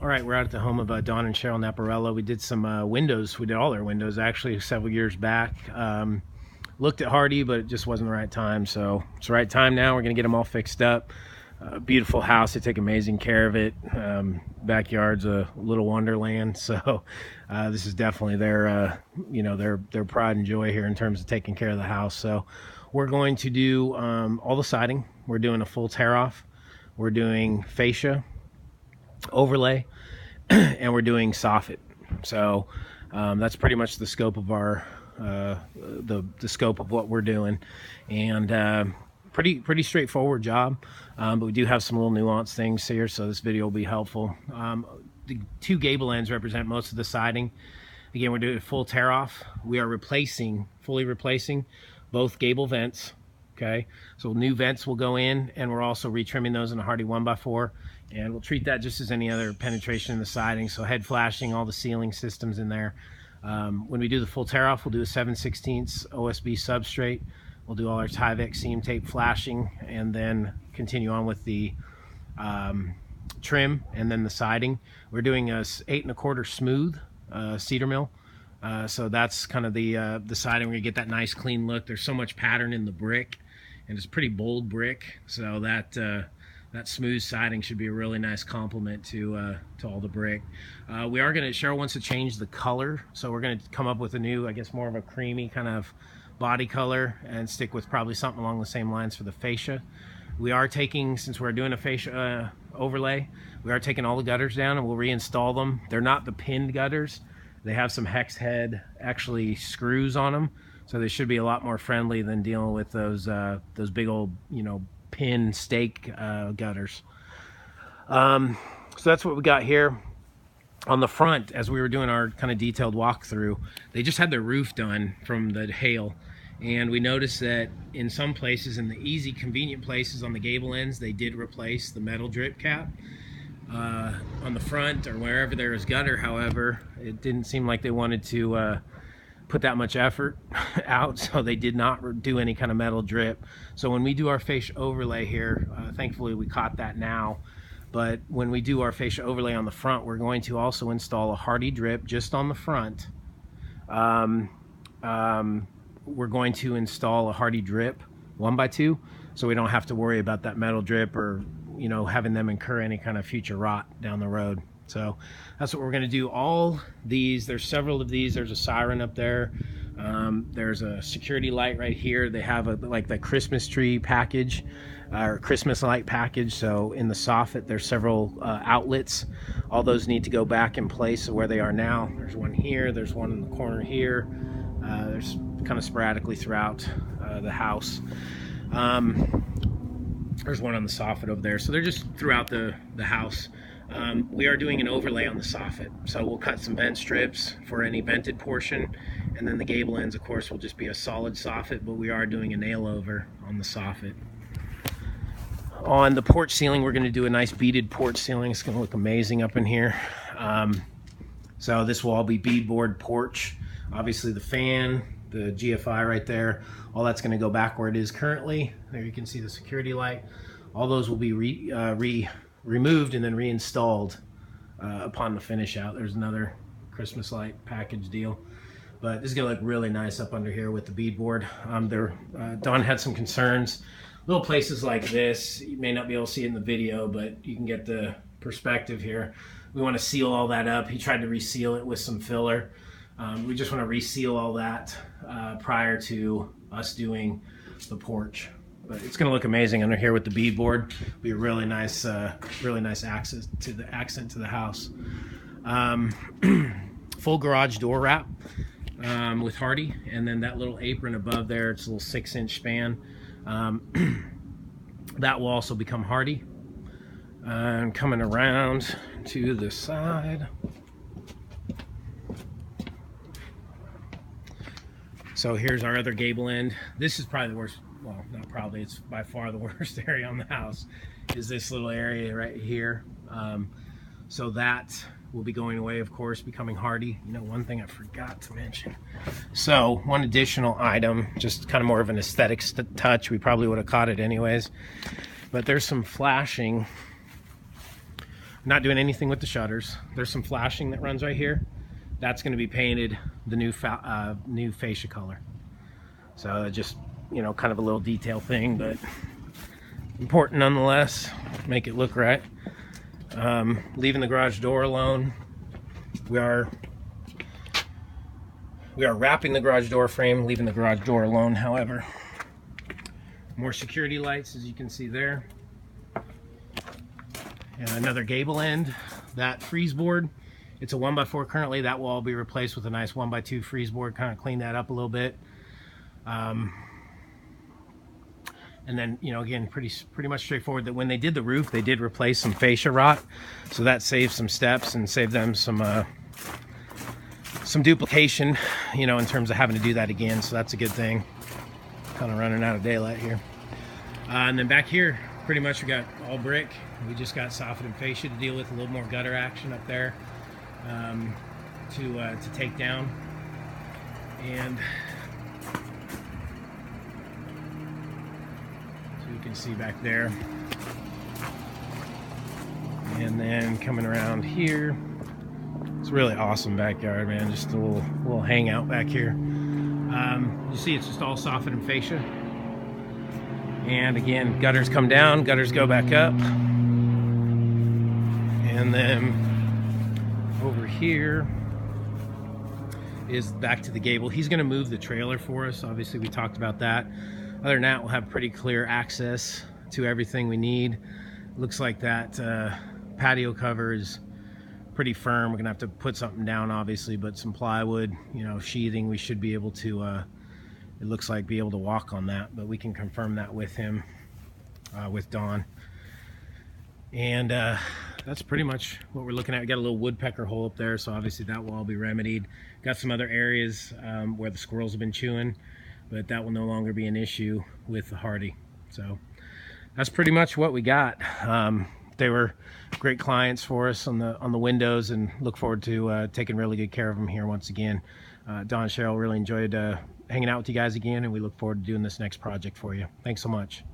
All right, we're out at the home of Don and Cheryl Napierala. We did some windows. We did all their windows actually several years back. Looked at Hardie, but it just wasn't the right time. So it's the right time now. We're gonna get them all fixed up. Beautiful house. They take amazing care of it. Backyard's a little wonderland. So this is definitely their, their pride and joy here in terms of taking care of the house. So we're going to do all the siding. We're doing a full tear off. We're doing fascia, overlay, and we're doing soffit. So that's pretty much the scope of our the scope of what we're doing, and pretty straightforward job, but we do have some little nuanced things here, so this video will be helpful. The two gable ends represent most of the siding. Again, we're doing a full tear off. We are fully replacing both gable vents. Okay, so new vents will go in, and we're also retrimming those in a Hardie 1x4, and we'll treat that just as any other penetration in the siding. So head flashing, all the ceiling systems in there. When we do the full tear off, we'll do a 7/16 OSB substrate. We'll do all our Tyvek seam tape flashing, and then continue on with the trim and then the siding. We're doing a 8 1/4 smooth cedar mill. So that's kind of the siding. We're gonna get that nice clean look. There's so much pattern in the brick, and it's pretty bold brick, so that smooth siding should be a really nice complement to all the brick. Cheryl wants to change the color, so we're gonna come up with a new, I guess more of a creamy kind of body color, and stick with probably something along the same lines for the fascia. We are taking, since we're doing a fascia overlay, we are taking all the gutters down, and we'll reinstall them. They're not the pinned gutters. They have some hex head actually screws on them, so they should be a lot more friendly than dealing with those big old, pin stake gutters. So that's what we got here. On the front, as we were doing our kind of detailed walkthrough, they just had their roof done from the hail, and we noticed that in some places, in the easy convenient places on the gable ends, they did replace the metal drip cap. On the front or wherever there is gutter, however, it didn't seem like they wanted to put that much effort out, so they did not do any kind of metal drip. So when we do our fascia overlay here, thankfully we caught that now, but when we do our fascia overlay on the front, we're going to also install a Hardie drip just on the front. We're going to install a Hardie drip 1x2, so we don't have to worry about that metal drip or having them incur any kind of future rot down the road. So that's what we're going to do. All these, there's several of these. There's a siren up there. There's a security light right here. They have like the Christmas tree package or Christmas light package. So in the soffit, there's several outlets. All those need to go back in place where they are now. There's one here. There's one in the corner here. There's kind of sporadically throughout the house. There's one on the soffit over there. So they're just throughout the house. We are doing an overlay on the soffit, so we'll cut some vent strips for any vented portion, and then the gable ends, of course, will just be a solid soffit, but we are doing a nail over on the soffit. On the porch ceiling, we're going to do a nice beaded porch ceiling. It's going to look amazing up in here. So this will all be beadboard porch. Obviously the fan, the GFI right there, all that's going to go back where it is currently. There you can see the security light. All those will be removed and then reinstalled upon the finish out. There's another Christmas light package deal, but this is gonna look really nice up under here with the beadboard. Don had some concerns. Little places like this, you may not be able to see it in the video, but you can get the perspective here. We want to seal all that up. He tried to reseal it with some filler. We just want to reseal all that prior to us doing the porch. But it's going to look amazing under here with the beadboard. Be a really nice accent to the house. Full garage door wrap with Hardie, and then that little apron above there. It's a little 6-inch span. That will also become Hardie. And coming around to the side. So here's our other gable end. This is probably the worst. Well, not probably, it's by far the worst area on the house, is this little area right here. So that will be going away, of course, becoming Hardie. One thing I forgot to mention. So one additional item, just kind of more of an aesthetics touch. We probably would have caught it anyways, but there's some flashing Not doing anything with the shutters. There's some flashing that runs right here. That's going to be painted the new fascia color. So just, you know, kind of a little detail thing, but important nonetheless. Make it look right. Leaving the garage door alone. We are wrapping the garage door frame, leaving the garage door alone, however. More security lights, as you can see there. And another gable end. That freeze board, it's a 1x4 currently. That will all be replaced with a nice 1x2 freeze board, kind of clean that up a little bit. And then, you know, again, pretty much straightforward that when they did the roof, they did replace some fascia rot. So that saved some steps and saved them some duplication, you know, in terms of having to do that again. So that's a good thing. Kind of running out of daylight here. And then back here, pretty much we got all brick. We just got soffit and fascia to deal with, a little more gutter action up there to take down. And you can see back there. And then coming around here, it's a really awesome backyard, man. Just a little hangout back here. You see it's just all soffit and fascia. And again, gutters come down, gutters go back up. And then over here is back to the gable. He's gonna move the trailer for us. Obviously we talked about that. Other than that, we'll have pretty clear access to everything we need. Looks like that patio cover is pretty firm. We're gonna have to put something down, obviously, but some plywood, you know, sheathing, we should be able to, it looks like, be able to walk on that, but we can confirm that with him, with Don. And that's pretty much what we're looking at. We got a little woodpecker hole up there, so obviously that will all be remedied. Got some other areas where the squirrels have been chewing, but that will no longer be an issue with the Hardie. So that's pretty much what we got. They were great clients for us on the windows, and look forward to taking really good care of them here once again. Don and Cheryl, really enjoyed hanging out with you guys again, and we look forward to doing this next project for you. Thanks so much.